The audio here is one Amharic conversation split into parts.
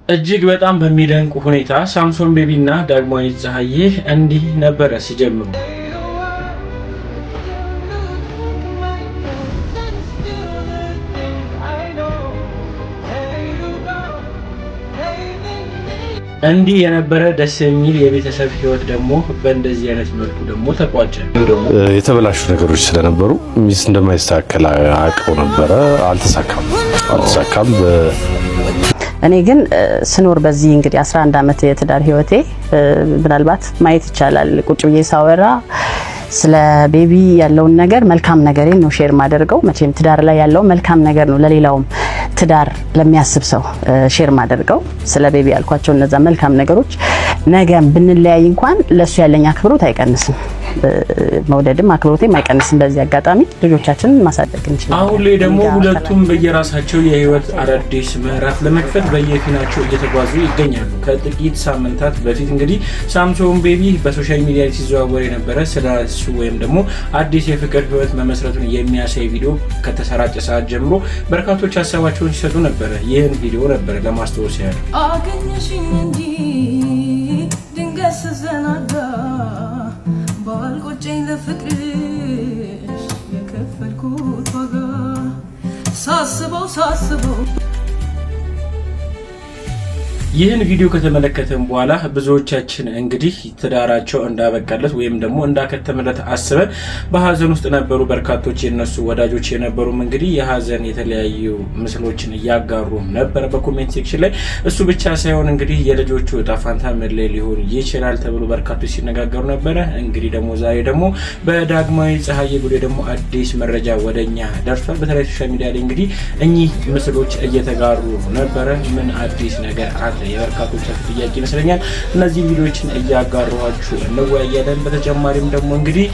እጅግ በጣም በሚደንቅ ሁኔታ ሳምሶን ቤቢና ዳግማዊት ፀሐዬ እንዲህ ነበረ ሲጀምሩ። እንዲህ የነበረ ደስ የሚል የቤተሰብ ህይወት ደግሞ በእንደዚህ አይነት መልኩ ደግሞ ተቋጨ። የተበላሹ ነገሮች ስለነበሩ ሚስት እንደማይስተካከል አውቀው ነበረ። አልተሳካም። እኔ ግን ስኖር በዚህ እንግዲህ 11 ዓመት የትዳር ህይወቴ ምናልባት ማየት ይቻላል። ቁጭ ብዬ ሳወራ ስለ ቤቢ ያለውን ነገር መልካም ነገሬን ነው ሼር ማደርገው። መቼም ትዳር ላይ ያለው መልካም ነገር ነው ለሌላውም ትዳር ለሚያስብ ሰው ሼር ማደርገው። ስለ ቤቢ ያልኳቸው እነዛ መልካም ነገሮች ነገም ብንለያይ እንኳን ለሱ ያለኝ አክብሮት አይቀንስም፣ መውደድም አክብሮቴም አይቀንስም። በዚህ አጋጣሚ ልጆቻችንን ማሳደግ እንችላለን። አሁን ላይ ደግሞ ሁለቱም በየራሳቸው የህይወት አዳዲስ ምዕራፍ ለመክፈት በየፊናቸው እየተጓዙ ይገኛሉ። ከጥቂት ሳምንታት በፊት እንግዲህ ሳምሶን ቤቢ በሶሻል ሚዲያ ሲዘዋወር የነበረ ስለሱ ወይም ደግሞ አዲስ የፍቅር ህይወት መመስረቱን የሚያሳይ ቪዲዮ ከተሰራጨ ሰዓት ጀምሮ በርካቶች ሀሳባቸውን ሲሰጡ ነበረ። ይህን ቪዲዮ ነበረ ለማስታወስ ያህል አገኘሽኝ እንጂ ድንገት ስዘናጋ ባልቆጨኝ ለፍቅርሽ የከፈልኩት ዋጋ ሳስበው ይህን ቪዲዮ ከተመለከተን በኋላ ብዙዎቻችን እንግዲህ ትዳራቸው እንዳበቃለት ወይም ደግሞ እንዳከተመለት አስበን በሀዘን ውስጥ ነበሩ። በርካቶች የነሱ ወዳጆች የነበሩም እንግዲህ የሀዘን የተለያዩ ምስሎችን እያጋሩ ነበር በኮሜንት ሴክሽን ላይ። እሱ ብቻ ሳይሆን እንግዲህ የልጆቹ እጣ ፋንታ ምን ላይ ሊሆን ይችላል ተብሎ በርካቶች ሲነጋገሩ ነበረ። እንግዲህ ደግሞ ዛሬ ደግሞ በዳግማዊ ፀሐዬ ጉዳይ ደግሞ አዲስ መረጃ ወደኛ ደርሷል። በተለይ ሶሻል ሚዲያ ላይ እንግዲህ እኚህ ምስሎች እየተጋሩ ነበረ። ምን አዲስ ነገር አለ? የበርካቶቻችሁ ጥያቄ ይመስለኛል። እነዚህ ቪዲዮዎችን እያጋራኋችሁ እንወያያለን። በተጨማሪም ደግሞ እንግዲህ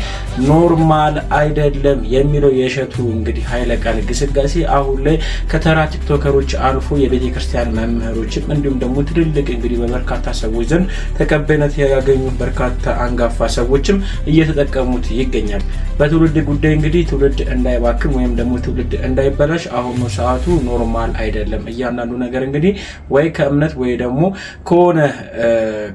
ኖርማል አይደለም የሚለው የእሸቱ እንግዲህ ኃይለ ቃል ግስጋሴ አሁን ላይ ከተራ ቲክቶከሮች አልፎ የቤተ ክርስቲያን መምህሮችም እንዲሁም ደግሞ ትልልቅ እንግዲህ በበርካታ ሰዎች ዘንድ ተቀባይነት ያገኙ በርካታ አንጋፋ ሰዎችም እየተጠቀሙት ይገኛል። በትውልድ ጉዳይ እንግዲህ ትውልድ እንዳይባክን ወይም ደግሞ ትውልድ እንዳይበላሽ አሁን ነው ሰዓቱ። ኖርማል አይደለም እያንዳንዱ ነገር እንግዲህ ወይ ከእምነት ወይ ደግሞ ከሆነ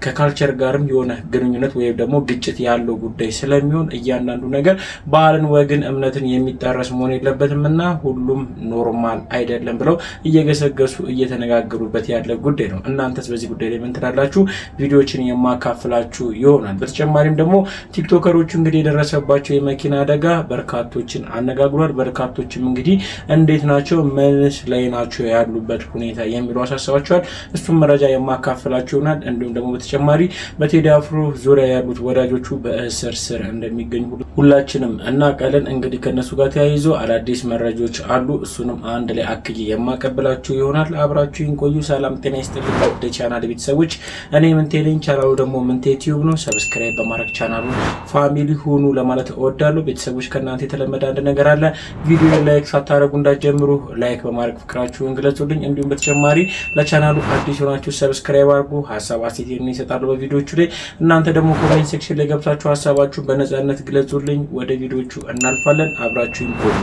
ከካልቸር ጋርም የሆነ ግንኙነት ወይም ደግሞ ግጭት ያለው ጉዳይ ስለሚሆን እያንዳንዱ ነገር ባህልን፣ ወግን፣ እምነትን የሚጣረስ መሆን የለበትምና ሁሉም ኖርማል አይደለም ብለው እየገሰገሱ እየተነጋገሩበት ያለ ጉዳይ ነው። እናንተስ በዚህ ጉዳይ ላይ ምን ትላላችሁ? ቪዲዮዎችን የማካፍላችሁ ይሆናል። በተጨማሪም ደግሞ ቲክቶከሮቹ እንግዲህ የደረሰባቸው የመኪና አደጋ በርካቶችን አነጋግሯል። በርካቶችም እንግዲህ እንዴት ናቸው፣ ምንስ ላይ ናቸው ያሉበት ሁኔታ የሚሉ አሳስባቸዋል። እሱም መረጃ የማካፈላችሁ ይሆናል። እንዲሁም ደግሞ በተጨማሪ በቴዲ አፍሮ ዙሪያ ያሉት ወዳጆቹ በእስር ስር እንደሚገኙ ሁላችንም እናውቃለን። እንግዲህ ከነሱ ጋር ተያይዞ አዳዲስ መረጃዎች አሉ። እሱንም አንድ ላይ አክዬ የማቀብላችሁ ይሆናል። አብራችሁን ቆዩ። ሰላም ጤና ይስጥልኝ ወደ ቻናል ቤተሰቦች፣ እኔ ምንቴ ነኝ። ቻናሉ ደግሞ ምንቴ ቲዩብ ነው። ሰብስክራይብ በማድረግ ቻናሉን ፋሚሊ ሁኑ ለማለት እወዳለሁ። ቤተሰቦች ከእናንተ የተለመደ አንድ ነገር አለ። ቪዲዮ ላይክ ሳታረጉ እንዳትጀምሩ፣ ላይክ በማድረግ ፍቅራችሁን ግለጹልኝ። እንዲሁም በተጨማሪ ለቻናሉ አዲስ ሆናችሁ ሰብስክራይብ አድርጉ። ሀሳብ አስተያየት ይሰጣሉ በቪዲዮቹ ላይ። እናንተ ደግሞ ኮሜንት ሴክሽን ላይ ገብታችሁ ሀሳባችሁን በነጻነት ግለጹልኝ። ወደ ቪዲዮቹ እናልፋለን። አብራችሁን ቆዩ።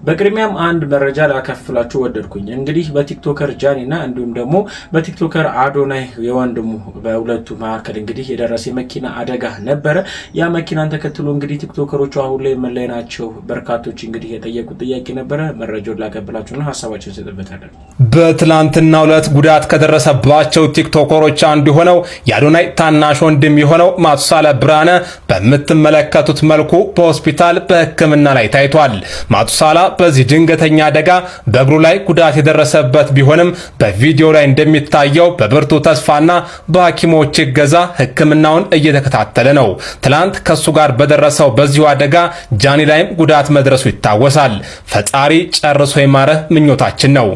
በቅድሚያም አንድ መረጃ ላካፍላችሁ ወደድኩኝ። እንግዲህ በቲክቶከር ጃኒ እና እንዲሁም ደግሞ በቲክቶከር አዶናይ የወንድሙ በሁለቱ መካከል እንግዲህ የደረሰ የመኪና አደጋ ነበረ። ያ መኪናን ተከትሎ እንግዲህ ቲክቶከሮቹ አሁን ላይ ምን ላይ ናቸው? በርካቶች እንግዲህ የጠየቁት ጥያቄ ነበረ። መረጃውን ላቀብላችሁና ሀሳባችሁን ሰጥበታለን። በትላንትናው ዕለት ጉዳት ከደረሰባቸው ቲክቶከሮች አንዱ የሆነው የአዶናይ ታናሽ ወንድም የሆነው ማቱሳላ ብርሃነ በምትመለከቱት መልኩ በሆስፒታል በሕክምና ላይ ታይቷል። ማቱሳላ በዚህ ድንገተኛ አደጋ በእግሩ ላይ ጉዳት የደረሰበት ቢሆንም በቪዲዮ ላይ እንደሚታየው በብርቱ ተስፋና በሐኪሞች እገዛ ሕክምናውን እየተከታተለ ነው። ትላንት ከሱ ጋር በደረሰው በዚሁ አደጋ ጃኒ ላይም ጉዳት መድረሱ ይታወሳል። ፈጣሪ ጨርሶ ይማረህ ምኞታችን ነው።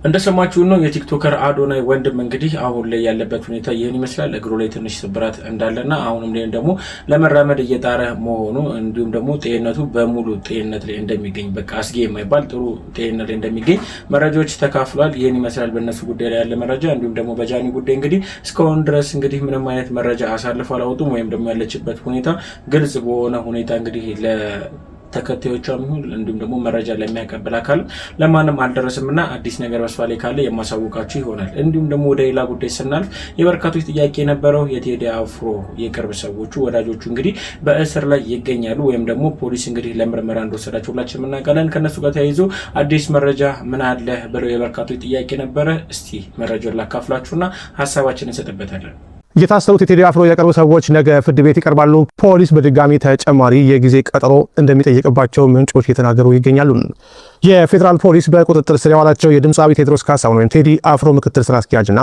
እንደሰማችሁ ነው የቲክቶከር አዶናይ ወንድም እንግዲህ አሁን ላይ ያለበት ሁኔታ ይህን ይመስላል። እግሩ ላይ ትንሽ ስብራት እንዳለና አሁንም ላይ ደግሞ ለመራመድ እየጣረ መሆኑ እንዲሁም ደግሞ ጤንነቱ በሙሉ ጤንነት ላይ እንደሚገኝ በቃ አስጊ የማይባል ጥሩ ጤንነት ላይ እንደሚገኝ መረጃዎች ተካፍሏል። ይህን ይመስላል በእነሱ ጉዳይ ላይ ያለ መረጃ። እንዲሁም ደግሞ በጃኒ ጉዳይ እንግዲህ እስካሁን ድረስ እንግዲህ ምንም አይነት መረጃ አሳልፈው አላወጡም ወይም ደግሞ ያለችበት ሁኔታ ግልጽ በሆነ ሁኔታ እንግዲህ ተከታዮቿም ይሁን እንዲሁም ደግሞ መረጃ ለሚያቀብል አካል ለማንም አልደረስምና አዲስ ነገር በስፋሌ ካለ የማሳውቃችሁ ይሆናል። እንዲሁም ደግሞ ወደ ሌላ ጉዳይ ስናልፍ የበርካቶች ጥያቄ የነበረው የቴዲ አፍሮ የቅርብ ሰዎቹ ወዳጆቹ እንግዲህ በእስር ላይ ይገኛሉ ወይም ደግሞ ፖሊስ እንግዲህ ለምርመራ እንደወሰዳቸው ሁላችንም እናውቃለን። ከነሱ ጋር ተያይዞ አዲስ መረጃ ምን አለ ብለው የበርካቶች ጥያቄ ነበረ። እስቲ መረጃውን ላካፍላችሁና ሀሳባችንን እንሰጥበታለን። የታሰሩት የቴዲ አፍሮ የቅርብ ሰዎች ነገ ፍርድ ቤት ይቀርባሉ። ፖሊስ በድጋሚ ተጨማሪ የጊዜ ቀጠሮ እንደሚጠይቅባቸው ምንጮች እየተናገሩ ይገኛሉ። የፌዴራል ፖሊስ በቁጥጥር ስር ያዋላቸው የድምፃዊ ቴዎድሮስ ካሳሁን ወይም ቴዲ አፍሮ ምክትል ስራ አስኪያጅና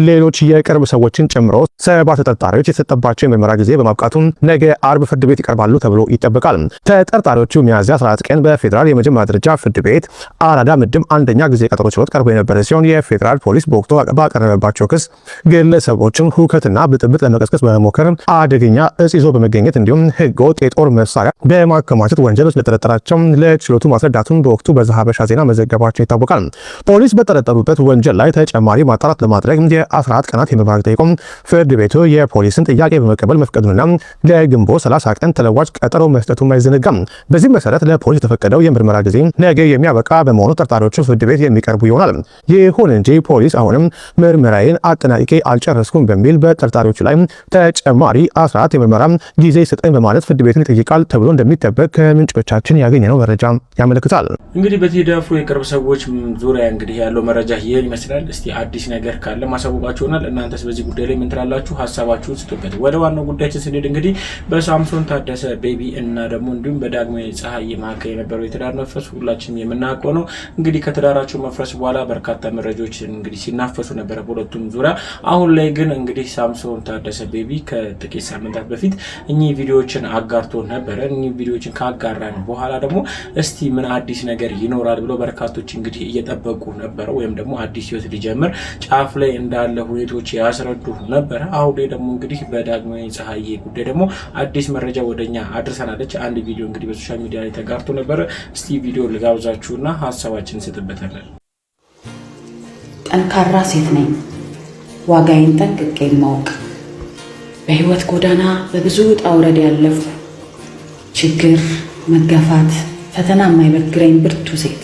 ሌሎች የቅርብ ሰዎችን ጨምሮ 7 ተጠርጣሪዎች የተሰጠባቸው የምርመራ ጊዜ በማብቃቱ ነገ አርብ ፍርድ ቤት ይቀርባሉ ተብሎ ይጠበቃል። ተጠርጣሪዎቹ ሚያዝያ 14 ቀን በፌዴራል የመጀመሪያ ደረጃ ፍርድ ቤት አራዳ ምድብ አንደኛ ጊዜ ቀጠሮ ችሎት ቀርቦ የነበረ ሲሆን የፌዴራል ፖሊስ በወቅቱ ባቀረበባቸው ክስ ግለሰቦችን ሁከትና ብጥብጥ ለመቀስቀስ በመሞከር አደገኛ እጽ ይዞ በመገኘት እንዲሁም ህገወጥ የጦር መሳሪያ በማከማቸት ወንጀሎች ለተጠረጠራቸው ለችሎቱ ማስረዳቱን በወቅቱ በዛሀበሻ ዜና መዘገባቸው ይታወቃል። ፖሊስ በተጠረጠሩበት ወንጀል ላይ ተጨማሪ ማጣራት ለማድረግ የ14 ቀናት የምርመራ ጠይቆም ፍርድ ቤቱ የፖሊስን ጥያቄ በመቀበል መፍቀዱንና ለግንቦት 30 ቀን ተለዋጭ ቀጠሮ መስጠቱን አይዘነጋም። በዚህ መሰረት ለፖሊስ የተፈቀደው የምርመራ ጊዜ ነገ የሚያበቃ በመሆኑ ተጠርጣሪዎቹ ፍርድ ቤት የሚቀርቡ ይሆናል። ይሁን እንጂ ፖሊስ አሁንም ምርመራዬን አጠናቅቄ አልጨረስኩም በሚል በተጠርጣሪዎቹ ላይ ተጨማሪ 14 የምርመራ ጊዜ ስጠኝ በማለት ፍርድ ቤትን ይጠይቃል ተብሎ እንደሚጠበቅ ከምንጮቻችን ያገኘነው መረጃ ያመለክታል። እንግዲህ በቴዲ አፍሮ የቅርብ ሰዎች ዙሪያ እንግዲህ ያለው መረጃ ይሄን ይመስላል። እስቲ አዲስ ነገር ካለ ማሳወቃችሁናል። እናንተስ በዚህ ጉዳይ ላይ ምን ትላላችሁ? ሀሳባችሁን ስጡበት። ወደ ዋናው ጉዳያችን ስንሄድ እንግዲህ በሳምሶን ታደሰ ቤቢ እና ደግሞ እንዲሁም በዳግማዊ ፀሐይ መካከል የነበረው የትዳር መፍረስ ሁላችንም የምናውቀው ነው። እንግዲህ ከትዳራቸው መፍረስ በኋላ በርካታ መረጃዎች እንግዲህ ሲናፈሱ ነበረ በሁለቱም ዙሪያ። አሁን ላይ ግን እንግዲህ ሳምሶን ታደሰ ቤቢ ከጥቂት ሳምንታት በፊት እኚህ ቪዲዮዎችን አጋርቶ ነበረ። እኚህ ቪዲዮዎችን ካጋራን በኋላ ደግሞ እስቲ ምን አዲስ ነገር ይኖራል ብሎ በርካቶች እንግዲህ እየጠበቁ ነበረ። ወይም ደግሞ አዲስ ህይወት ሊጀምር ጫፍ ላይ እንዳለ ሁኔታዎች ያስረዱ ነበረ። አሁን ላይ ደግሞ እንግዲህ በዳግማዊ ፀሐይ ጉዳይ ደግሞ አዲስ መረጃ ወደኛ አድርሰናለች። አንድ ቪዲዮ እንግዲህ በሶሻል ሚዲያ ላይ ተጋርቶ ነበረ። እስቲ ቪዲዮ ልጋብዛችሁና ሀሳባችንን እንሰጥበታለን። ጠንካራ ሴት ነኝ፣ ዋጋዬን ጠንቅቄ የማውቅ በህይወት ጎዳና በብዙ ውጣ ውረድ ያለፉ ችግር፣ መገፋት፣ ፈተና የማይበግረኝ ብርቱ ሴት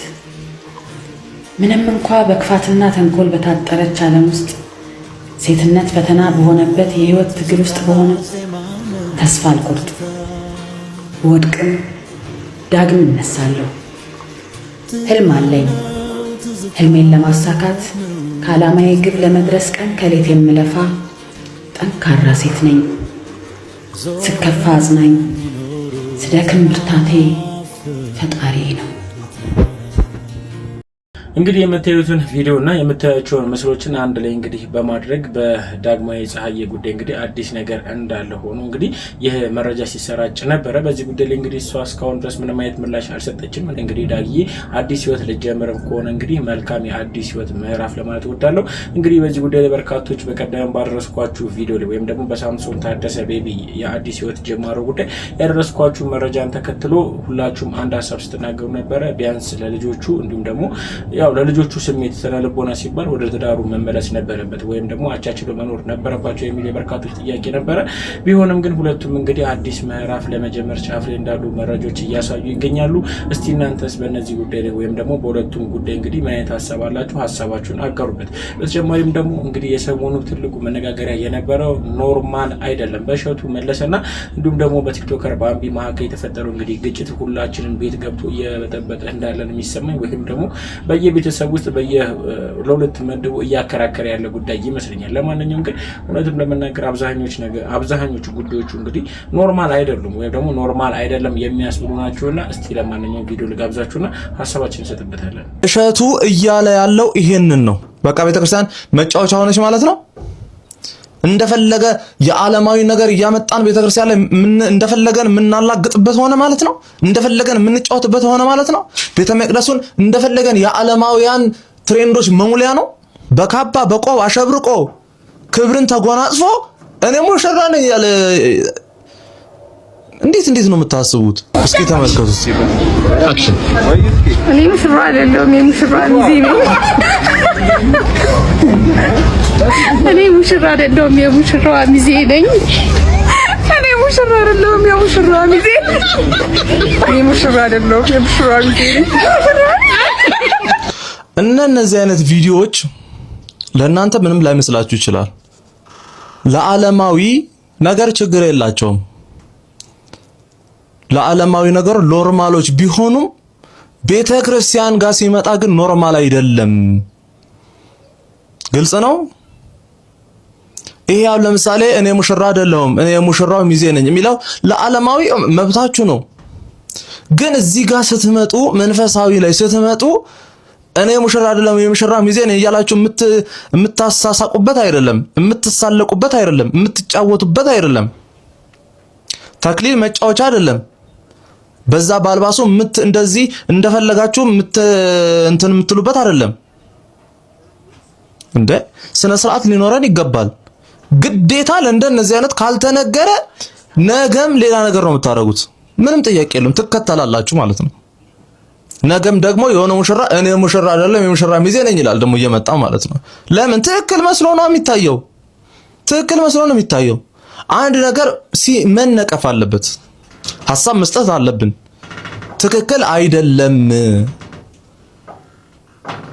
ምንም እንኳ በክፋትና ተንኮል በታጠረች ዓለም ውስጥ ሴትነት ፈተና በሆነበት የህይወት ትግል ውስጥ በሆነ ተስፋ አልቆርጥም። ወድቅም ዳግም እነሳለሁ። ህልም አለኝ። ህልሜን ለማሳካት ከዓላማዬ ግብ ለመድረስ ቀን ከሌት የምለፋ ጠንካራ ሴት ነኝ። ስከፋ አጽናኝ፣ ስደክም ብርታቴ ፈጣሪ ነው። እንግዲህ የምታዩትን ቪዲዮና የምታያቸውን ምስሎችን አንድ ላይ እንግዲህ በማድረግ በዳግማዊ ፀሐይ ጉዳይ እንግዲህ አዲስ ነገር እንዳለ ሆኖ እንግዲህ ይህ መረጃ ሲሰራጭ ነበረ። በዚህ ጉዳይ ላይ እንግዲህ እሷ እስካሁን ድረስ ምንም አይነት ምላሽ አልሰጠችም። እንግዲህ ዳግዬ አዲስ ህይወት ልጀምርም ከሆነ እንግዲህ መልካም የአዲስ ህይወት ምዕራፍ ለማለት እወዳለሁ። እንግዲህ በዚህ ጉዳይ ላይ በርካቶች በቀደም ባደረስኳችሁ ቪዲዮ ላይ ወይም ደግሞ በሳምሶን ታደሰ ቤቢ የአዲስ ህይወት ጀማሮ ጉዳይ ያደረስኳችሁ መረጃን ተከትሎ ሁላችሁም አንድ ሀሳብ ስትናገሩ ነበረ። ቢያንስ ለልጆቹ እንዲሁም ደግሞ ያው ለልጆቹ ስሜት ስለልቦና ሲባል ወደ ትዳሩ መመለስ ነበረበት ወይም ደግሞ አቻችሎ መኖር ነበረባቸው የሚል የበርካቶች ጥያቄ ነበረ። ቢሆንም ግን ሁለቱም እንግዲህ አዲስ ምዕራፍ ለመጀመር ጫፍ ላይ እንዳሉ መረጃዎች እያሳዩ ይገኛሉ። እስቲ እናንተስ በእነዚህ ጉዳይ ላይ ወይም ደግሞ በሁለቱም ጉዳይ እንግዲህ ምን አይነት ሀሳብ አላችሁ? ሀሳባችሁን አጋሩበት። በተጨማሪም ደግሞ እንግዲህ የሰሞኑ ትልቁ መነጋገሪያ የነበረው ኖርማል አይደለም በእሸቱ መለሰና እንዲሁም ደግሞ በቲክቶከር በአምቢ መካከል የተፈጠረው እንግዲህ ግጭት ሁላችንም ቤት ገብቶ እየበጠበጠ እንዳለን የሚሰማኝ ወይም ደግሞ በየቤተሰብ ውስጥ ለሁለት መድቦ እያከራከረ ያለ ጉዳይ ይመስለኛል። ለማንኛውም ግን እውነትም ለመናገር አብዛኞቹ ጉዳዮቹ እንግዲህ ኖርማል አይደሉም ወይም ደግሞ ኖርማል አይደለም የሚያስብሉ ናቸውና እስቲ ለማንኛውም ቪዲዮ ልጋብዛችሁና ሀሳባችንን እንሰጥበታለን። እሸቱ እያለ ያለው ይሄንን ነው። በቃ ቤተክርስቲያን መጫወቻ ሆነች ማለት ነው። እንደፈለገ የዓለማዊ ነገር እያመጣን ቤተክርስቲያን ላይ እንደፈለገን የምናላግጥበት ሆነ ማለት ነው። እንደፈለገን የምንጫወትበት ሆነ ማለት ነው። ቤተ መቅደሱን እንደፈለገን የዓለማውያን ትሬንዶች መሙሊያ ነው። በካባ በቆብ አሸብርቆ ክብርን ተጎናጽፎ እኔ ሙሽራ ነኝ ያለ እንዴት ነው የምታስቡት? እስኪ ተመልከቱት። አክሽን። እኔ ሙሽራ አይደለሁም፣ የሙሽራ ሚዜ ነኝ። እኔ ሙሽራ አይደለሁም፣ የሙሽራ ሚዜ ነኝ። እኔ ሙሽራ አይደለሁም የሙሽራ ሚዜ እኔ ሙሽራ አይደለሁም የሙሽራ ሚዜ እነዚህ አይነት ቪዲዮዎች ለእናንተ ምንም ላይመስላችሁ ይችላል። ለዓለማዊ ነገር ችግር የላቸውም። ለዓለማዊ ነገር ኖርማሎች ቢሆኑም ቤተክርስቲያን ጋር ሲመጣ ግን ኖርማል አይደለም። ግልጽ ነው። ይሄ ያው ለምሳሌ እኔ ሙሽራ አይደለሁም እኔ ሙሽራው ሚዜ ነኝ የሚለው ለዓለማዊ መብታችሁ ነው። ግን እዚህ ጋር ስትመጡ መንፈሳዊ ላይ ስትመጡ እኔ ሙሽራ አይደለም የሙሽራ ሚዜ ነኝ እያላችሁ የምታሳሳቁበት አይደለም፣ የምትሳለቁበት አይደለም፣ የምትጫወቱበት አይደለም። ተክሊል መጫወቻ አይደለም። በዛ ባልባሱ እንደዚህ እንደፈለጋችሁ እንትን የምትሉበት አይደለም። እንደ ስነ ስርዓት ሊኖረን ይገባል። ግዴታ ለእንደነዚህ አይነት ካልተነገረ ነገም ሌላ ነገር ነው የምታደርጉት። ምንም ጥያቄ የለም፣ ትከተላላችሁ ማለት ነው። ነገም ደግሞ የሆነ ሙሽራ እኔ ሙሽራ አይደለም የሙሽራ ሚዜ ነኝ ይላል ደግሞ እየመጣ ማለት ነው። ለምን? ትክክል መስሎ ነው የሚታየው። ትክክል መስሎ ነው የሚታየው። አንድ ነገር መነቀፍ አለበት፣ ሐሳብ መስጠት አለብን። ትክክል አይደለም።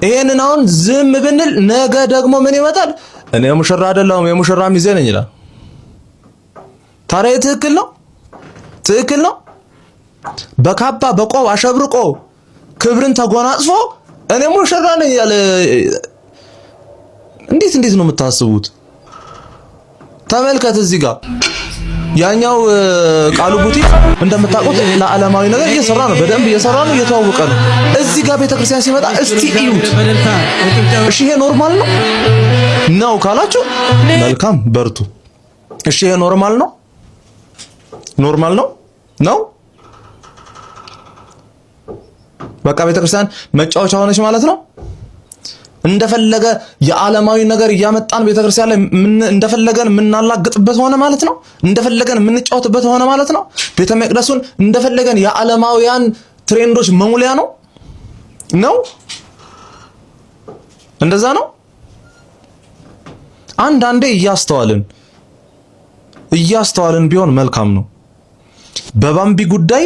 ይሄንን አሁን ዝም ብንል ነገ ደግሞ ምን ይመጣል? እኔ ሙሽራ አይደለም የሙሽራ ሚዜ ነኝ ይላል። ታዲያ ትክክል ነው? ትክክል ነው? በካባ በቆብ አሸብርቆ ክብርን ተጎናጽፎ እኔ ሙሽራ ነኝ ያለ እንዴት ነው የምታስቡት? ተመልከት እዚህ ጋር ያኛው ቃሉ ቡቲክ እንደምታውቁት ለዓለማዊ ነገር እየሰራ ነው፣ በደንብ እየሰራ ነው፣ እየተዋወቀ ነው። እዚህ ጋር ቤተክርስቲያን ሲመጣ እስቲ እዩት። እሺ ይሄ ኖርማል ነው ካላችሁ መልካም በርቱ። እሺ ይሄ ኖርማል ነው ነው በቃ ቤተክርስቲያን መጫወቻ ሆነች ማለት ነው። እንደፈለገ የዓለማዊ ነገር እያመጣን ቤተክርስቲያን ላይ እንደፈለገን የምናላግጥበት ሆነ ማለት ነው። እንደፈለገን የምንጫወትበት ሆነ ማለት ነው። ቤተ መቅደሱን እንደፈለገን የዓለማውያን ትሬንዶች መሙሊያ ነው። እንደዛ ነው። አንዳንዴ እያስተዋልን ቢሆን መልካም ነው። በባምቢ ጉዳይ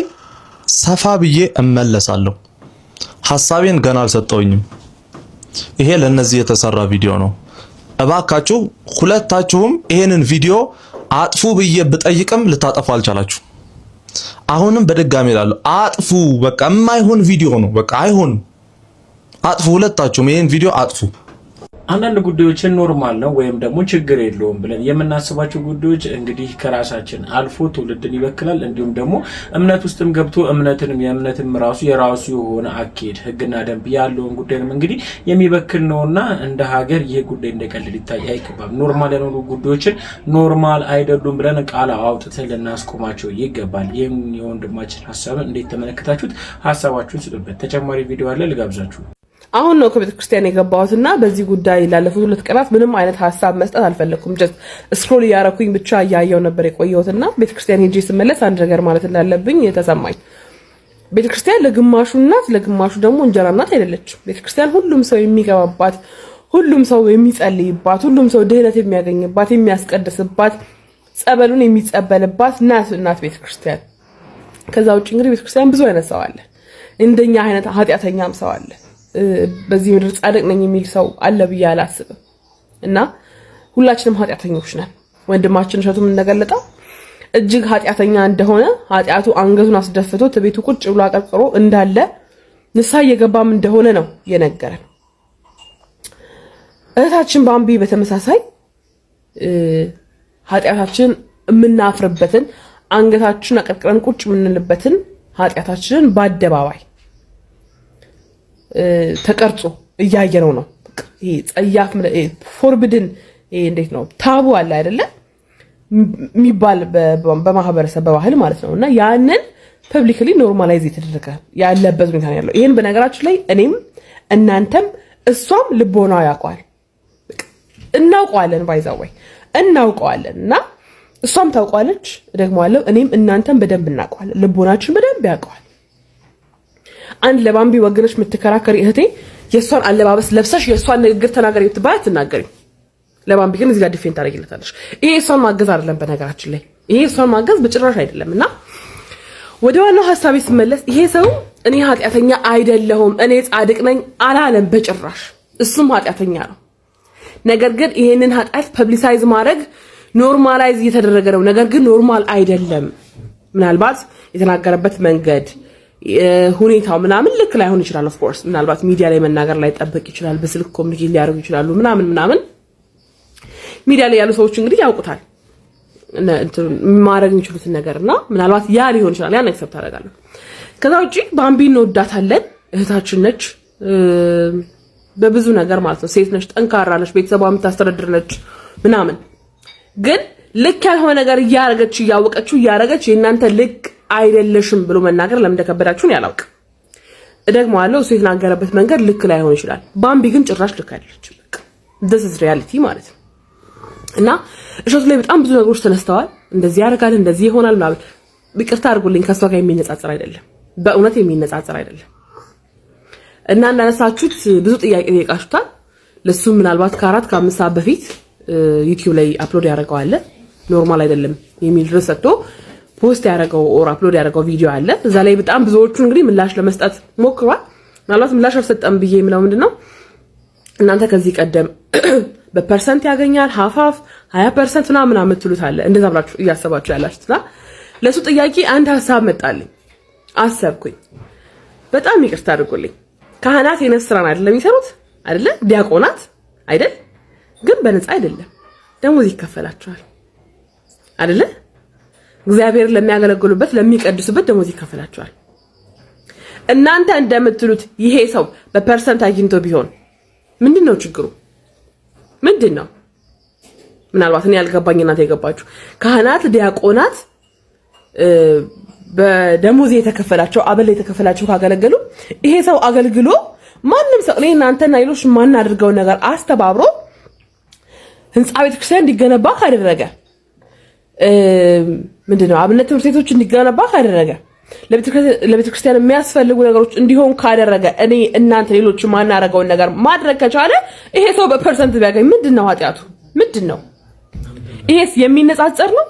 ሰፋ ብዬ እመለሳለሁ። ሐሳቤን ገና አልሰጠውኝም። ይሄ ለነዚህ የተሰራ ቪዲዮ ነው። እባካችሁ ሁለታችሁም ይሄንን ቪዲዮ አጥፉ ብዬ ብጠይቅም ልታጠፉ አልቻላችሁ። አሁንም በድጋሚ እላለሁ አጥፉ። በቃ የማይሆን ቪዲዮ ነው። በቃ አይሆንም። አጥፉ። ሁለታችሁም ይሄን ቪዲዮ አጥፉ። አንዳንድ ጉዳዮችን ኖርማል ነው ወይም ደግሞ ችግር የለውም ብለን የምናስባቸው ጉዳዮች እንግዲህ ከራሳችን አልፎ ትውልድን ይበክላል። እንዲሁም ደግሞ እምነት ውስጥም ገብቶ የእምነትም ራሱ የራሱ የሆነ አካሄድ ሕግና ደንብ ያለውን ጉዳይንም እንግዲህ የሚበክል ነውና እንደ ሀገር ይሄ ጉዳይ እንደቀልድ ሊታይ አይገባም። ኖርማል ያልሆኑ ጉዳዮችን ኖርማል አይደሉም ብለን ቃል አውጥተን ልናስቆማቸው ይገባል። ይህም የወንድማችን ሀሳብን እንዴት ተመለከታችሁት? ሀሳባችሁን ስጡበት። ተጨማሪ ቪዲዮ አለ ልጋብዛችሁ። አሁን ነው ከቤተ ክርስቲያን የገባሁትና በዚህ ጉዳይ ላለፉት 2 ቀናት ምንም አይነት ሀሳብ መስጠት አልፈለኩም። ጀስት ስክሮል እያረኩኝ ብቻ እያየው ነበር የቆየሁትና ቤተ ክርስቲያን ሄጄ ስመለስ አንድ ነገር ማለት እንዳለብኝ የተሰማኝ። ቤተ ክርስቲያን ለግማሹ እናት ለግማሹ ደግሞ እንጀራ እናት አይደለችም። ቤተ ክርስቲያን ሁሉም ሰው የሚገባባት፣ ሁሉም ሰው የሚጸልይባት፣ ሁሉም ሰው ድህነት የሚያገኝባት፣ የሚያስቀድስባት፣ ጸበሉን የሚጸበልባት እናት ቤተ ክርስቲያን። ከዛ ውጭ እንግዲህ ቤተ ክርስቲያን ብዙ አይነት ሰው አለ። እንደኛ አይነት ኃጢአተኛም ሰው አለ። በዚህ ምድር ጻድቅ ነኝ የሚል ሰው አለ ብዬ አላስብም። እና ሁላችንም ኃጢአተኞች ነን። ወንድማችን እሸቱም እንደገለጠው እጅግ ኃጢአተኛ እንደሆነ ኃጢአቱ አንገቱን አስደፍቶ ተቤቱ ቁጭ ብሎ አቀርቅሮ እንዳለ ንስሐ እየገባም እንደሆነ ነው የነገረን። እህታችን ባምቢ በተመሳሳይ ኃጢአታችን የምናፍርበትን አንገታችን አቀርቅረን ቁጭ የምንልበትን ኃጢአታችንን በአደባባይ ተቀርጾ እያየነው ነው። ይሄ ጸያፍ ፎርብድን እንዴት ነው ታቡ አለ አይደለ የሚባል በማህበረሰብ በባህል ማለት ነው። እና ያንን ፐብሊክሊ ኖርማላይዝ የተደረገ ያለበት ሁኔታ ነው ያለው። ይሄን በነገራችን ላይ እኔም እናንተም እሷም ልቦና ያውቀዋል፣ እናውቀዋለን፣ ባይዛወይ እናውቀዋለን። እና እሷም ታውቀዋለች፣ ደግሞ አለው እኔም እናንተም በደንብ እናውቀዋለን፣ ልቦናችን በደንብ ያውቀዋል። አንድ ለባምቢ ወገነሽ የምትከራከሪ እህቴ የሷን አለባበስ ለብሰሽ የሷን ንግግር ተናገሪ ብትባይ አትናገሪ። ለባምቢ ግን እዚህ ጋር ዲፌንድ ታደርጊለታለሽ። ይሄ እሷን ማገዝ አይደለም በነገራችን ላይ ይሄ እሷን ማገዝ በጭራሽ አይደለምና ወደ ዋናው ሐሳቤ ስመለስ ይሄ ሰው እኔ ኃጢያተኛ አይደለሁም እኔ ጻድቅ ነኝ አላለም በጭራሽ እሱም ኃጢያተኛ ነው ነገር ግን ይሄንን ኃጢያት ፐብሊሳይዝ ማድረግ ኖርማላይዝ እየተደረገ ነው ነገር ግን ኖርማል አይደለም ምናልባት የተናገረበት መንገድ ሁኔታው ምናምን ልክ ላይሆን ይችላል ኦፍ ኮርስ ምናልባት ሚዲያ ላይ መናገር ላይ ጠብቅ ይችላል በስልክ ኮሙኒኬት ሊያደርጉ ይችላሉ ምናምን ሚዲያ ላይ ያሉ ሰዎች እንግዲህ ያውቁታል ማድረግ የሚችሉትን ነገርና ምናልባት ያ ሊሆን ይችላል ያን አክሰፕት አደርጋለሁ ከዛ ውጪ ባምቢን እንወዳታለን እህታችን ነች በብዙ ነገር ማለት ነው ሴት ነች ጠንካራ ነች ቤተሰቧን የምታስተዳድር ነች ምናምን ግን ልክ ያልሆነ ነገር እያረገች እያወቀችው እያረገች የእናንተ ልክ አይደለሽም ብሎ መናገር ለምን ተከበዳችሁን ያላውቅ እደግመዋለሁ እሱ የተናገረበት መንገድ ልክ ላይ ሆነ ይችላል ባምቢ ግን ጭራሽ ልክ አይደለች በቃ this is reality ማለት ነው እና እሸቱ ላይ በጣም ብዙ ነገሮች ተነስተዋል እንደዚህ ያረጋል እንደዚህ ይሆናል ማለት ይቅርታ አድርጉልኝ ከሷ ጋር የሚነጻጸር አይደለም በእውነት የሚነጻጸር አይደለም እና እንዳነሳችሁት ብዙ ጥያቄ ጠይቃችሁታል ለሱ ምናልባት ከ4 ከ5 ሰዓት በፊት ዩቲዩብ ላይ አፕሎድ ያደርገው አለ ኖርማል አይደለም የሚል ርዕሰቶ ፖስት ያደርገው ኦር አፕሎድ ያደርገው ቪዲዮ አለ እዛ ላይ በጣም ብዙዎቹ እንግዲህ ምላሽ ለመስጠት ሞክሯል ምናልባት ምላሽ አልሰጠም ብዬ የምለው ምንድነው እናንተ ከዚህ ቀደም በፐርሰንት ያገኛል half 20% ምናምን አመትሉት አለ እንደዛ ብላችሁ እያሰባችሁ ያላችሁና ለሱ ጥያቄ አንድ ሐሳብ መጣልኝ አሰብኩኝ በጣም ይቅርታ አድርጉልኝ ካህናት የነስራን አይደለም የሚሰሩት አይደለ ዲያቆናት አይደል ግን በነፃ አይደለም ደሞዝ ይከፈላቸዋል አይደለ እግዚአብሔር ለሚያገለግሉበት ለሚቀድሱበት ደሞዝ ይከፈላቸዋል እናንተ እንደምትሉት ይሄ ሰው በፐርሰንት አግኝቶ ቢሆን ምንድነው ችግሩ ምንድነው ምናልባት እኔ ያልገባኝና ተይገባችሁ ካህናት ዲያቆናት በደሞዝ የተከፈላቸው አበል የተከፈላቸው ካገለገሉ ይሄ ሰው አገልግሎ ማንንም ሰው እኔ እናንተና ሌሎች ማን አድርገው ነገር አስተባብሮ ህንጻ ቤተክርስቲያን እንዲገነባ ካደረገ ምንድነው አብነት ትምህርት ቤቶች እንዲገነባ ካደረገ ለቤተክርስቲያን የሚያስፈልጉ ነገሮች እንዲሆን ካደረገ እኔ እናንተ ሌሎች ማን አደረገው ነገር ማድረግ ከቻለ ይሄ ሰው በፐርሰንት ቢያገኝ ምንድነው ኃጢያቱ ምንድነው ይሄስ የሚነጻጸር ነው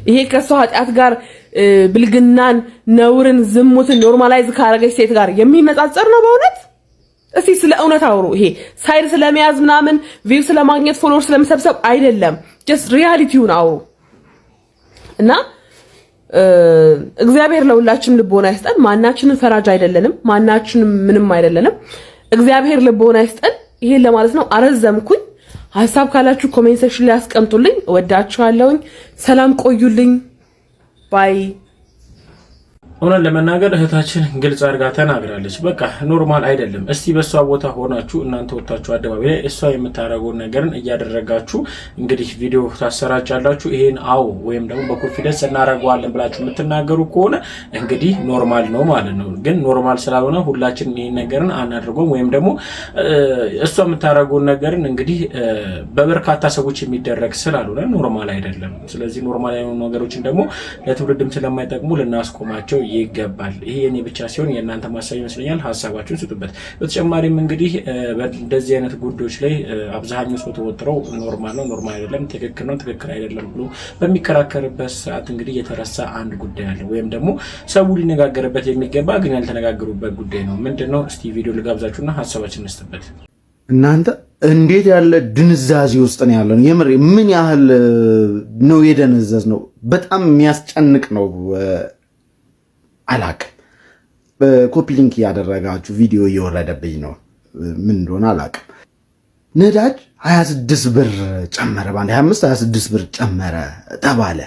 ይሄ ከሰው ኃጢያት ጋር ብልግናን ነውርን ዝሙትን ኖርማላይዝ ካረገች ሴት ጋር የሚነጻጸር ነው በእውነት እስቲ ስለ እውነት አውሩ ይሄ ሳይድ ስለሚያዝ ምናምን ቪው ስለማግኘት ፎሎወር ስለመሰብሰብ አይደለም just ሪያሊቲውን አውሩ እና እግዚአብሔር ለሁላችንም ልቦና ይስጠን ማናችንን ፈራጅ አይደለንም ማናችንም ምንም አይደለንም እግዚአብሔር ልቦና ይስጠን ይሄን ለማለት ነው አረዘምኩኝ ሐሳብ ካላችሁ ኮሜንት ሴክሽን ላይ አስቀምጡልኝ ወዳችኋለሁኝ ሰላም ቆዩልኝ ባይ ሆነን ለመናገር እህታችን ግልጽ አድርጋ ተናግራለች በቃ ኖርማል አይደለም እስቲ በሷ ቦታ ሆናችሁ እናንተ ወጣችሁ አደባባይ ላይ እሷ የምታረገው ነገርን እያደረጋችሁ እንግዲህ ቪዲዮ ታሰራጫላችሁ ይሄን አው ወይም ደግሞ በኮንፊደንስ እናረጋዋለን ብላችሁ የምትናገሩ ከሆነ እንግዲህ ኖርማል ነው ማለት ነው ግን ኖርማል ስላልሆነ ሁላችንም ይሄን ነገርን አናደርገውም ወይም ደግሞ እሷ የምታረገው ነገርን እንግዲህ በበርካታ ሰዎች የሚደረግ ስላልሆነ ኖርማል አይደለም ስለዚህ ኖርማል የሆኑ ነገሮችን ደግሞ ለትውልድም ስለማይጠቅሙ ልናስቆማቸው ይገባል ይሄ የኔ ብቻ ሲሆን የእናንተ ማሳብ ይመስለኛል ሐሳባችሁን ስጡበት በተጨማሪም እንግዲህ እንደዚህ አይነት ጉዳዮች ላይ አብዛኛው ሰው ተወጥረው ኖርማል ነው ኖርማል አይደለም ትክክል ነው ትክክል አይደለም ብሎ በሚከራከርበት ሰዓት እንግዲህ የተረሳ አንድ ጉዳይ አለ ወይም ደግሞ ሰው ሊነጋገርበት የሚገባ ግን ያልተነጋገሩበት ጉዳይ ነው ምንድነው እስቲ ቪዲዮ ልጋብዛችሁና ሐሳባችንን እንስጥበት እናንተ እንዴት ያለ ድንዛዜ ውስጥ ነው ያለው የምር ምን ያህል ነው የደነዘዝ ነው በጣም የሚያስጨንቅ ነው አላቅ በኮፒ ሊንክ ያደረጋችሁ ቪዲዮ እየወረደብኝ ነው ምን እንደሆነ አላቅ ነዳጅ 26 ብር ጨመረ ባንድ 25 26 ብር ጨመረ ተባለ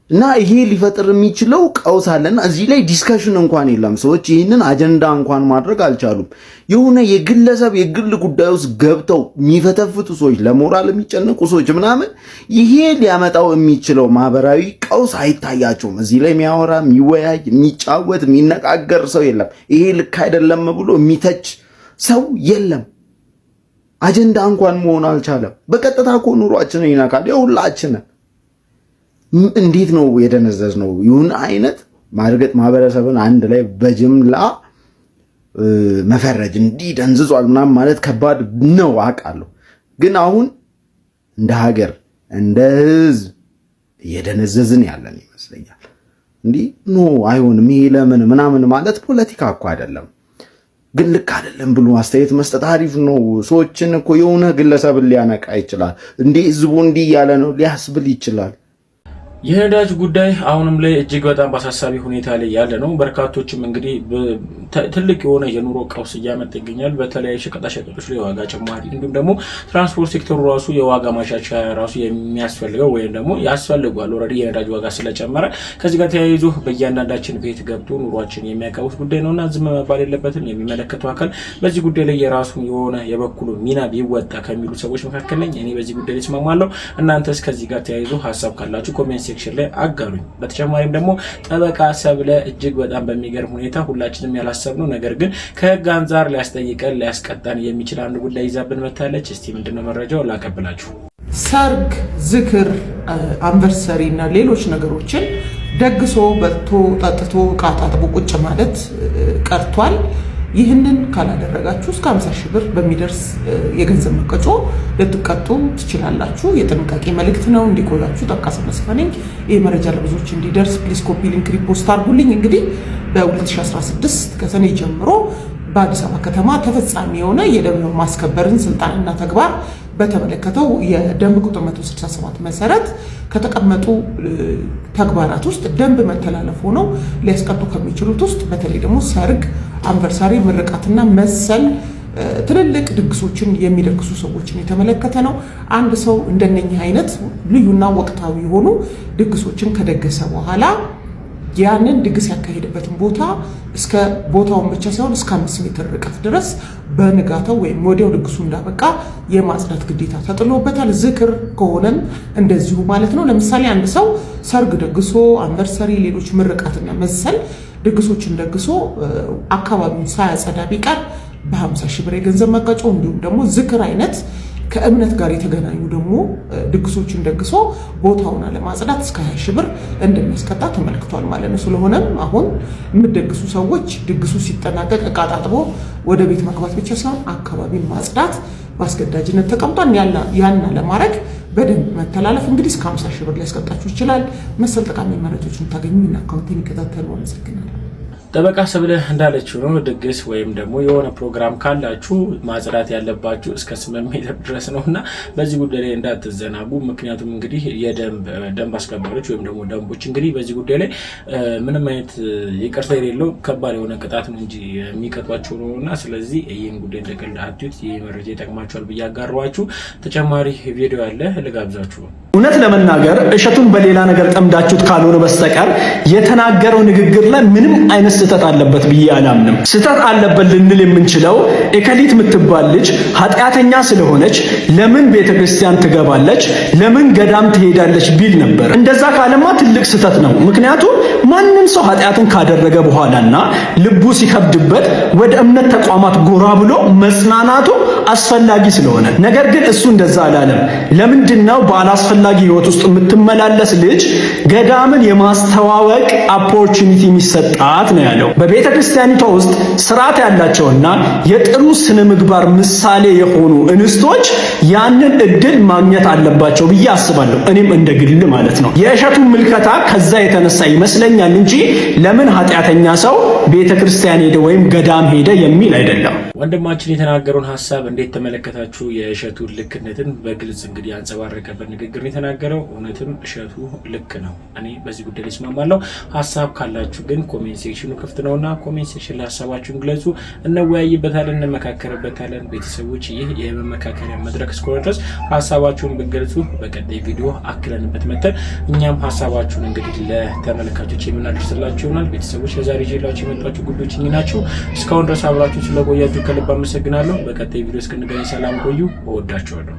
እና ይሄ ሊፈጥር የሚችለው ቀውስ አለና እዚህ ላይ ዲስከሽን እንኳን የለም ሰዎች ይሄንን አጀንዳ እንኳን ማድረግ አልቻሉም የሆነ የግለሰብ የግል ጉዳይ ውስጥ ገብተው የሚፈተፍቱ ሰዎች ለሞራል የሚጨነቁ ሰዎች ምናምን ይሄ ሊያመጣው የሚችለው ማህበራዊ ቀውስ አይታያቸውም እዚህ ላይ የሚያወራ የሚወያይ የሚጫወት የሚነጋገር ሰው የለም ይሄ ልክ አይደለም ብሎ የሚተች ሰው የለም አጀንዳ እንኳን መሆን አልቻለም በቀጥታ እኮ ኑሯችንን ይነካል የሁላችንን እንዴት ነው የደነዘዝ ነው ይሁን አይነት ማርገጥ ማህበረሰብን አንድ ላይ በጅምላ መፈረጅ እንዲህ ደንዝዟል ምናምን ማለት ከባድ ነው አውቃለሁ ግን አሁን እንደ ሀገር እንደ ህዝብ እየደነዘዝን ያለን ይመስለኛል። እንዲህ ኖ አይሆንም ይሄ ለምን ምናምን ማለት ፖለቲካ እኮ አይደለም። ግን ልክ አይደለም ብሎ አስተያየት መስጠት አሪፍ ነው። ሰዎችን እኮ የሆነ ግለሰብን ሊያነቃ ይችላል። እንዲህ ህዝቡ እንዲህ ያለ ነው ሊያስብል ይችላል። የነዳጅ ጉዳይ አሁንም ላይ እጅግ በጣም በአሳሳቢ ሁኔታ ላይ ያለ ነው። በርካቶችም እንግዲህ ትልቅ የሆነ የኑሮ ቀውስ እያመጣ ይገኛል። በተለያዩ ሸቀጣሸቀጦች ላይ የዋጋ ጭማሪ እንዲሁም ደግሞ ትራንስፖርት ሴክተሩ ራሱ የዋጋ ማሻሻያ ራሱ የሚያስፈልገው ወይም ደግሞ ያስፈልጓል ኦልሬዲ የነዳጅ ዋጋ ስለጨመረ ከዚህ ጋር ተያይዞ በእያንዳንዳችን ቤት ገብቶ ኑሯችን የሚያቀውስ ጉዳይ ነውና ዝም መባል የለበትም። የሚመለከተው አካል በዚህ ጉዳይ ላይ የራሱን የሆነ የበኩሉ ሚና ቢወጣ ከሚሉ ሰዎች መካከል ነኝ እኔ። በዚህ ጉዳይ ላይ እስማማለሁ። እናንተስ ከዚህ ጋር ተያይዞ ሀሳብ ካላችሁ ኮሜንት ሴክሽን ላይ አጋሩኝ። በተጨማሪም ደግሞ ጠበቃ ሰብለ እጅግ በጣም በሚገርም ሁኔታ ሁላችንም ያላሰብነው ነገር ግን ከህግ አንፃር ሊያስጠይቀን ሊያስቀጣን የሚችል አንድ ጉዳይ ይዛብን መታለች። እስቲ ምንድነው መረጃው ላቀብላችሁ። ሰርግ፣ ዝክር፣ አንቨርሰሪ እና ሌሎች ነገሮችን ደግሶ በልቶ ጠጥቶ ዕቃ ታጥቦ ቁጭ ማለት ቀርቷል። ይህንን ካላደረጋችሁ እስከ 50 ሺህ ብር በሚደርስ የገንዘብ መቀጮ ልትቀጡ ትችላላችሁ። የጥንቃቄ መልእክት ነው። እንዲቆያችሁ ጠቃስ መስፈነኝ። ይህ መረጃ ለብዙዎች እንዲደርስ ፕሊስ ኮፒ ሊንክ ሪፖስት አድርጉልኝ። እንግዲህ በ2016 ከሰኔ ጀምሮ በአዲስ አበባ ከተማ ተፈጻሚ የሆነ የደንብ ማስከበርን ስልጣንና ተግባር በተመለከተው የደንብ ቁጥር 167 መሰረት ከተቀመጡ ተግባራት ውስጥ ደንብ መተላለፍ ሆነው ሊያስቀጡ ከሚችሉት ውስጥ በተለይ ደግሞ ሰርግ፣ አንቨርሳሪ፣ ምርቃትና መሰል ትልልቅ ድግሶችን የሚደግሱ ሰዎችን የተመለከተ ነው። አንድ ሰው እንደነኚህ አይነት ልዩና ወቅታዊ የሆኑ ድግሶችን ከደገሰ በኋላ ያንን ድግስ ያካሄደበትን ቦታ እስከ ቦታውን ብቻ ሳይሆን እስከ 5 ሜትር ርቀት ድረስ በንጋታው ወይም ወዲያው ድግሱ እንዳበቃ የማጽዳት ግዴታ ተጥሎበታል። ዝክር ከሆነም እንደዚሁ ማለት ነው። ለምሳሌ አንድ ሰው ሰርግ ደግሶ አንቨርሰሪ፣ ሌሎች ምርቃትና መሰል ድግሶችን ደግሶ አካባቢውን ሳያጸዳ ቢቀር በ50 ሺህ ብር የገንዘብ መቀጮ፣ እንዲሁም ደግሞ ዝክር አይነት ከእምነት ጋር የተገናኙ ደግሞ ድግሶችን ደግሶ ቦታውን አለማጽዳት እስከ 20 ሺህ ብር እንደሚያስቀጣ ተመልክቷል ማለት ነው። ስለሆነም አሁን የምትደግሱ ሰዎች ድግሱ ሲጠናቀቅ ዕቃ ታጥቦ ወደ ቤት መግባት ብቻ ሳይሆን አካባቢን ማጽዳት በአስገዳጅነት ተቀምጧል። ያን ለማድረግ በደንብ መተላለፍ እንግዲህ እስከ 50 ሺህ ብር ሊያስቀጣችሁ ይችላል። መሰል ጠቃሚ መረጃዎችን ታገኙ እና አካውንት የሚከታተሉ አመሰግናለሁ። ጠበቃ ሰብለ እንዳለችው ነው። ድግስ ወይም ደግሞ የሆነ ፕሮግራም ካላችሁ ማጽዳት ያለባችሁ እስከ 8 ሜትር ድረስ ነውና በዚህ ጉዳይ ላይ እንዳትዘናጉ። ምክንያቱም እንግዲህ የደንብ አስከባሪዎች ወይም ደግሞ ደንቦች እንግዲህ በዚህ ጉዳይ ላይ ምንም አይነት ይቅርታ የሌለው ከባድ የሆነ ቅጣት ነው እንጂ የሚቀጧቸው ነውና ስለዚህ ይህን ጉዳይ እንደቀልድ አትዩት። ይህ መረጃ ይጠቅማችኋል ብዬ አጋራኋችሁ። ተጨማሪ ቪዲዮ አለ ልጋብዛችሁ። እውነት ለመናገር እሸቱን በሌላ ነገር ጠምዳችሁት ካልሆነ በስተቀር የተናገረው ንግግር ላይ ምንም አይነት ስህተት አለበት ብዬ አላምንም። ስህተት አለበት ልንል የምንችለው ኤከሊት የምትባል ልጅ ኃጢአተኛ ስለሆነች ለምን ቤተክርስቲያን ትገባለች፣ ለምን ገዳም ትሄዳለች ቢል ነበር። እንደዛ ካለማ ትልቅ ስህተት ነው። ምክንያቱም ማንም ሰው ኃጢአትን ካደረገ በኋላና ልቡ ሲከብድበት ወደ እምነት ተቋማት ጎራ ብሎ መጽናናቱ አስፈላጊ ስለሆነ፣ ነገር ግን እሱ እንደዛ አላለም። ለምንድነው ባላስፈላጊ ህይወት ውስጥ የምትመላለስ ልጅ ገዳምን የማስተዋወቅ ኦፖርቹኒቲ የሚሰጣት ነው ያለው። በቤተ ክርስቲያኒቷ ውስጥ ስርዓት ያላቸውና የጥሩ ስነ ምግባር ምሳሌ የሆኑ እንስቶች ያንን እድል ማግኘት አለባቸው ብዬ አስባለሁ። እኔም እንደ ግል ማለት ነው። የእሸቱ ምልከታ ከዛ የተነሳ ይመስለኛል እንጂ ለምን ኃጢአተኛ ሰው ቤተ ክርስቲያን ሄደ ወይም ገዳም ሄደ የሚል አይደለም። ወንድማችን የተናገረውን ሐሳብ እንዴት ተመለከታችሁ? የእሸቱ ልክነትን በግልጽ እንግዲህ ያንጸባረቀበት ንግግር የተናገረው እውነትም እሸቱ ልክ ነው። እኔ በዚህ ጉዳይ ላይ እስማማለሁ። ሐሳብ ካላችሁ ግን ኮሜንት ሴክሽኑ ክፍት ነውና ኮሜንት ሴክሽን ላይ ሐሳባችሁን ግለጹ። እንወያይበታለን፣ እንመካከርበታለን። ቤተሰቦች ይህ የመመካከሪያ መድረክ እስከሆነ ድረስ ሐሳባችሁን ብትገልጹ በቀጣይ ቪዲዮ አክለንበት መተን እኛም ሐሳባችሁን እንግዲህ ለተመልካቾች የምናደርስላችሁ ይሆናል። ቤተሰቦች ለዛሬ ይዤላችሁ የመጣችሁ ጉዳዮች እኚህ ናቸው። እስካሁን ድረስ አብራችሁ ስለቆያችሁ ከልብ አመሰግናለሁ። በቀጣይ ቪዲዮ እስክንገናኝ ሰላም ቆዩ። እወዳችኋለሁ።